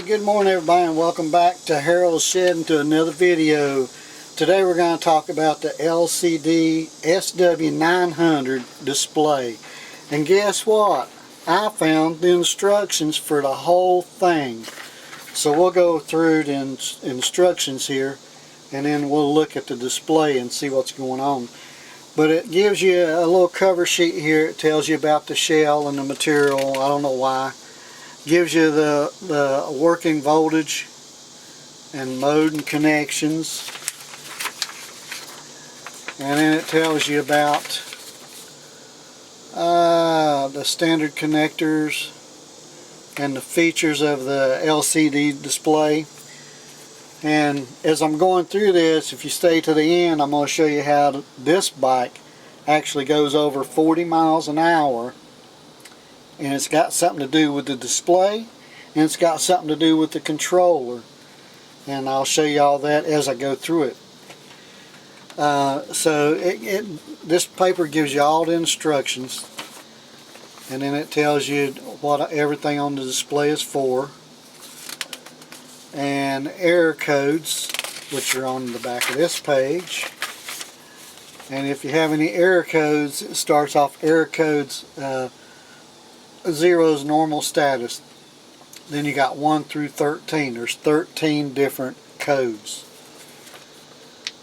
Hey, good morning everybody, and welcome back to Harold's Shed and to another video. Today we're going to talk about the LCD-SW900 display. And guess what? I found the instructions for the whole thing. So we'll go through the instructions here, and then we'll look at the display and see what's going on. But it gives you a little cover sheet here. It tells you about the shell and the material. I don't know why. Gives you the working voltage and mode and connections, and then it tells you about the standard connectors and the features of the LCD display. And as I'm going through this, if you stay to the end, I'm going to show you how this bike actually goes over 40 miles an hour. And it's got something to do with the display, and it's got something to do with the controller, and I'll show you all that as I go through it. This paper gives you all the instructions, and then it tells you what everything on the display is for, and error codes, which are on the back of this page. And if you have any error codes, it starts off error codes. 0 is normal status. Then you got 1 through 13. There's 13 different codes.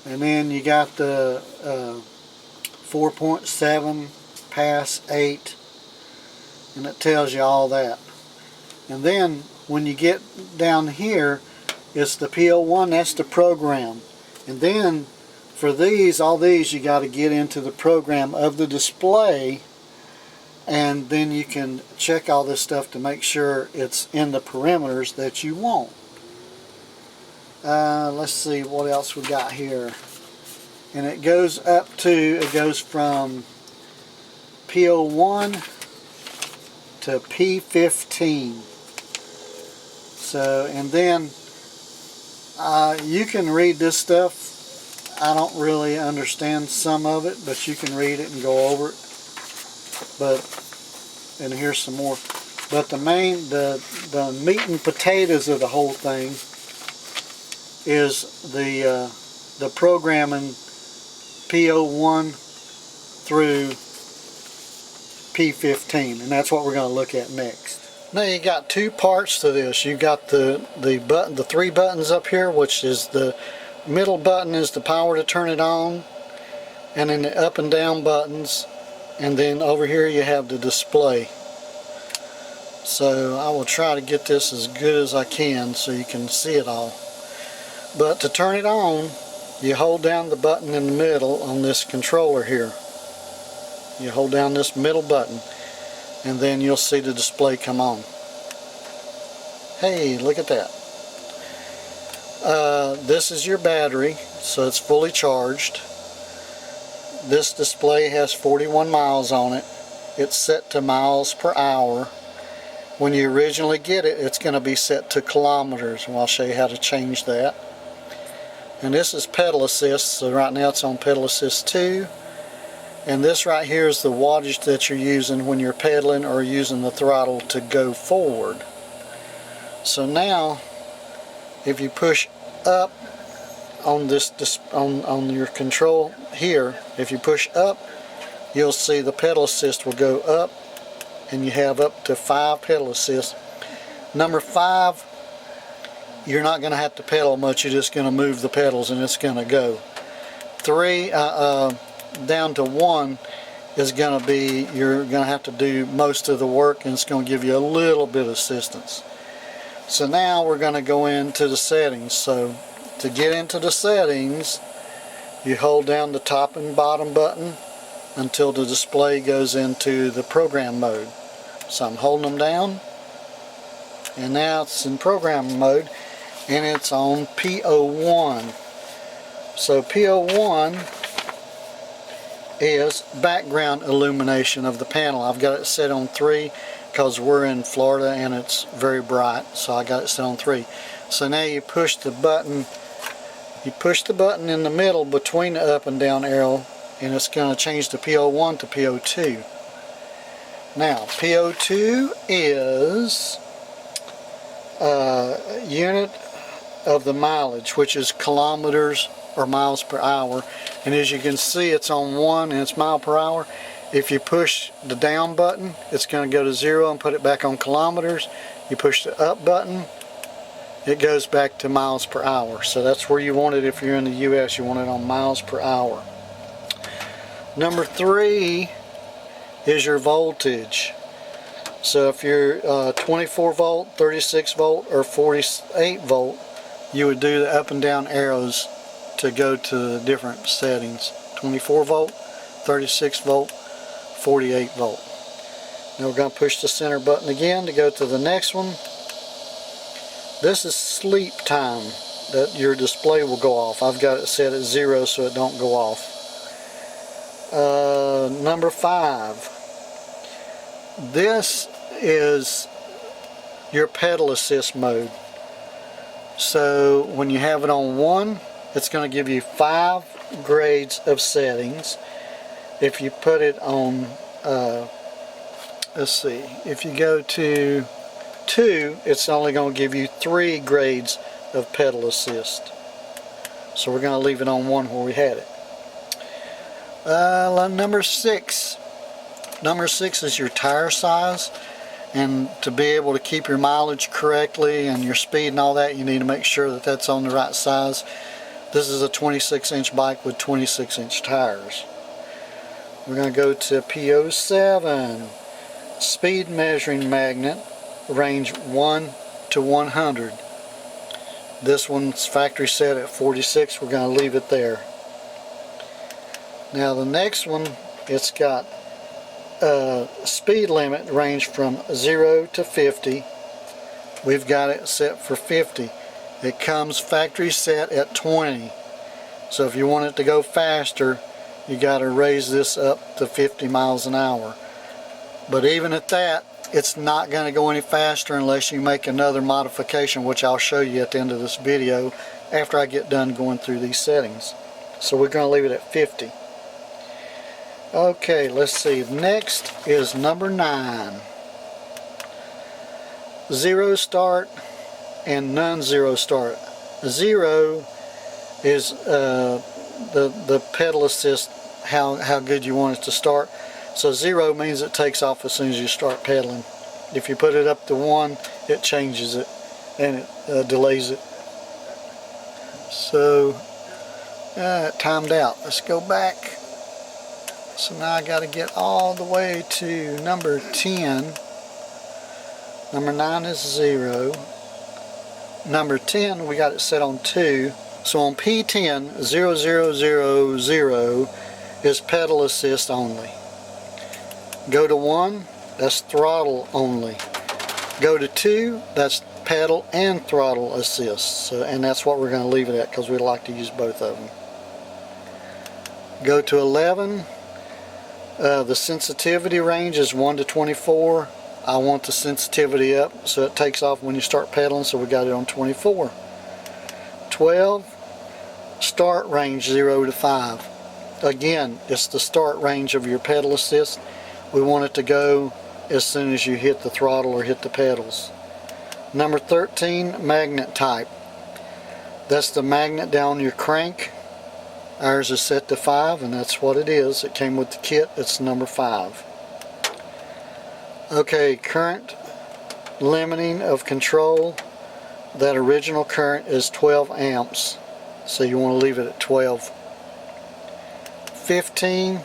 And then you got the 4.7 pass 8, and it tells you all that. And then when you get down here, it's the PO1, that's the program. And then for all these you got to get into the program of the display, and then you can check all this stuff to make sure it's in the parameters that you want. Let's see what else we got here. And it goes from PO1 to P15. So, and then you can read this stuff. I don't really understand some of it, but you can read it and go over it. And here's some more. But the meat and potatoes of the whole thing is the programming PO1 through P15, and that's what we're going to look at next. Now you got two parts to this. You got the 3 buttons up here, which is the middle button is the power to turn it on, and then the up and down buttons. And then over here you have the display. So I will try to get this as good as I can so you can see it all. But to turn it on, you hold down the button in the middle on this controller here. You hold down this middle button, and then you'll see the display come on. Hey, look at that. This is your battery, so it's fully charged. This display has 41 miles on it. It's set to miles per hour. When you originally get it, it's going to be set to kilometers, and I'll show you how to change that. And this is pedal assist, so right now it's on pedal assist 2. And this right here is the wattage that you're using when you're pedaling or using the throttle to go forward. So now, if you push up on on your control here, if you push up, you'll see the pedal assist will go up, and you have up to 5 pedal assists. Number 5, you're not going to have to pedal much, you're just going to move the pedals and it's going to go. 3 down to 1 is going to be, you're going to have to do most of the work, and it's going to give you a little bit of assistance. So now we're going to go into the settings. So to get into the settings, you hold down the top and bottom button until the display goes into the program mode. So I'm holding them down, and now it's in program mode, and it's on PO1. So PO1 is background illumination of the panel. I've got it set on 3 because we're in Florida and it's very bright, so I got it set on 3. So now you push the button. You push the button in the middle between the up and down arrow, and it's going to change the PO1 to PO2. Now PO2 is unit of the mileage, which is kilometers or miles per hour. And as you can see, it's on 1 and it's mile per hour. If you push the down button, it's going to go to 0 and put it back on kilometers. You push the up button, it goes back to miles per hour. So that's where you want it. If you're in the US, you want it on miles per hour. Number 3 is your voltage. So if you're 24 volt, 36 volt, or 48 volt, you would do the up and down arrows to go to the different settings. 24 volt, 36 volt, 48 volt. Now we're going to push the center button again to go to the next one. This is sleep time that your display will go off. I've got it set at 0 so it don't go off. Number 5. This is your pedal assist mode. So when you have it on 1, it's going to give you 5 grades of settings. If you put it on, let's see, if you go to 2, it's only going to give you 3 grades of pedal assist. So we're going to leave it on 1 where we had it. Number 6. Number 6 is your tire size. And to be able to keep your mileage correctly and your speed and all that, you need to make sure that that's on the right size. This is a 26-inch bike with 26-inch tires. We're going to go to P07. Speed measuring magnet, range 1 to 100. This one's factory set at 46. We're going to leave it there. Now the next one, it's got speed limit range from 0 to 50. We've got it set for 50. It comes factory set at 20. So if you want it to go faster, you got to raise this up to 50 miles an hour. But even at that, it's not going to go any faster unless you make another modification, which I'll show you at the end of this video after I get done going through these settings. So we're going to leave it at 50. Okay, let's see. Next is number 9. 0 start and non-zero start. 0 is the pedal assist, how good you want it to start. So 0 means it takes off as soon as you start pedaling. If you put it up to 1, it changes it and it delays it. So it timed out. Let's go back. So now I got to get all the way to number 10. Number 9 is 0. Number 10, we got it set on 2. So on P10, 0000 is pedal assist only. Go to 1, that's throttle only. Go to 2, that's pedal and throttle assist. So, and that's what we're going to leave it at because we like to use both of them. Go to 11. The sensitivity range is 1 to 24. I want the sensitivity up so it takes off when you start pedaling, so we got it on 24. 12, start range 0 to 5. Again, it's the start range of your pedal assist. We want it to go as soon as you hit the throttle or hit the pedals. Number 13, magnet type. That's the magnet down your crank. Ours is set to 5, and that's what it is. It came with the kit. It's number 5. Okay, current limiting of control. That original current is 12 amps. So you want to leave it at 12. 15,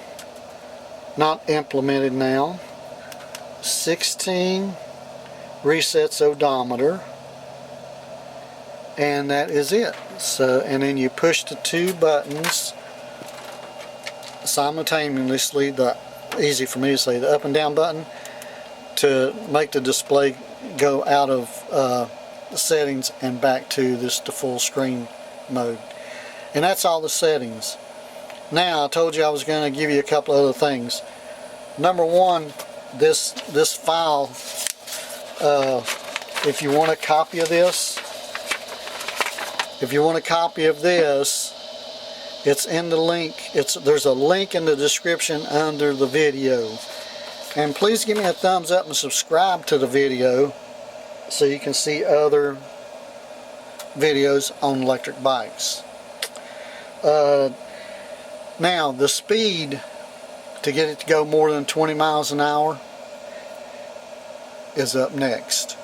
not implemented now. 16, resets odometer. And that is it. So, and then you push the 2 buttons simultaneously, easy for me to say, the up and down button, to make the display go out of the settings and back to the full screen mode. And that's all the settings. Now I told you I was going to give you a couple other things. Number 1, this file, if you want a copy of this, it's in the link. There's a link in the description under the video. And please give me a thumbs up and subscribe to the video so you can see other videos on electric bikes. Now the speed to get it to go more than 20 miles an hour is up next.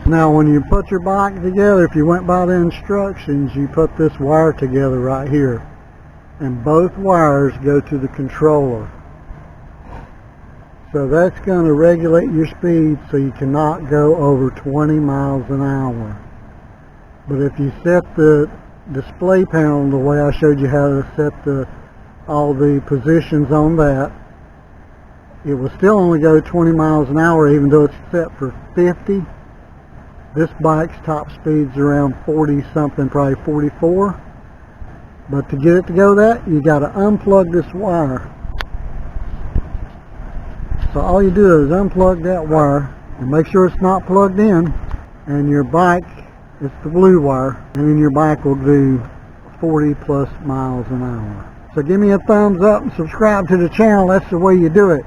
Now when you put your bike together, if you went by the instructions, you put this wire together right here, and both wires go to the controller. So that's going to regulate your speed so you cannot go over 20 miles an hour. But if you set the display panel the way I showed you how to set all the positions on that, it will still only go 20 miles an hour even though it's set for 50. This bike's top speed's around 40 something, probably 44. But to get it to go that, you got to unplug this wire. So all you do is unplug that wire and make sure it's not plugged in, and your bike, it's the blue wire, and then your bike will do 40 plus miles an hour. So give me a thumbs up and subscribe to the channel. That's the way you do it.